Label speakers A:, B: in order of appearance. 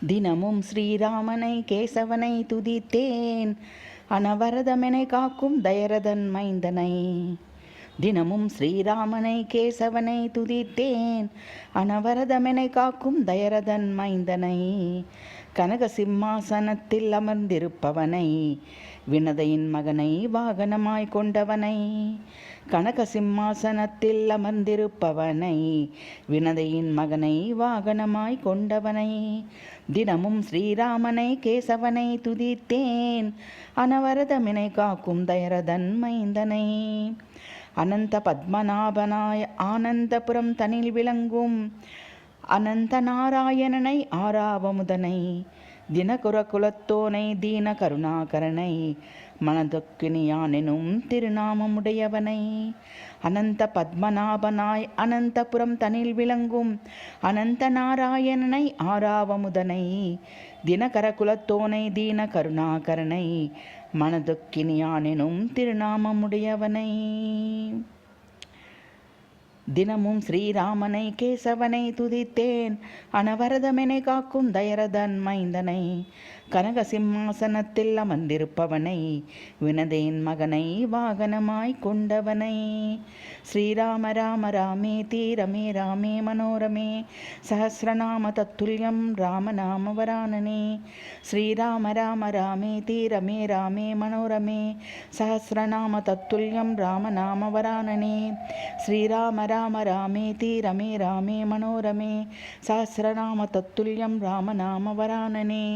A: தினமும் ஸ்ரீராமனை கேசவனை துதித்தேன், அனவரதமெனை காக்கும் தயரதன் மைந்தனை. தினமும் ஸ்ரீராமனை கேசவனை துதித்தேன், அனவரதமெனை காக்கும் தயரதன் மைந்தனை. கனக சிம்மாசனத்தில் அமர்ந்திருப்பவனை, வினதையின் மகனை வாகனமாய் கொண்டவனை. கனக சிம்மாசனத்தில் அமர்ந்திருப்பவனை, வினதையின் மகனை வாகனமாய் கொண்டவனை. தினமும் ஸ்ரீராமனை கேசவனை துதித்தேன், அனவரதமெனை காக்கும் தயரதன் மைந்தனை. அனந்த பத்மநாபனாய் ஆனந்தபுரம் தனில் விளங்கும் அனந்த நாராயணனை ஆராவமுதனை. தினகுர குலத்தோனை தீன கருணாகரனை, மனதொக்கினியானெனும் திருநாமமுடையவனை. அனந்த பத்மநாபனாய் அனந்தபுரம் தனில் விளங்கும் அனந்த நாராயணனை ஆராவமுதனை. தினகர குலத்தோனை தீன கருணாகரனை, மனதொக்கினியானெனும் திருநாமமுடையவனை. தினமும் ஸ்ரீராமனை கேசவனை துதித்தேன், அனவரதமெனை காக்கும் தயரதன் மைந்தனை. கனக சிம்மாசனத்தில் அமர்ந்திருப்பவனை, வினதையின் மகனை வாகனமாய் கொண்டவனை. ஸ்ரீராம ராம ராமேதி ரமே ராமே மனோரமே, சஹஸ்ரநாம தத்துல்யம் ராமநாம வரானனே. ஸ்ரீராம ராம ராமேதி ரமே ராமே மனோரமே, சஹஸ்ரநாம தத்துல்யம் ராமநாம வரானனே. ஸ்ரீராம ராம ராமேதி ரமே ராமே மனோரமே, சஹஸ்ரநாம தத்துல்யம் ராமநாம வரானனே.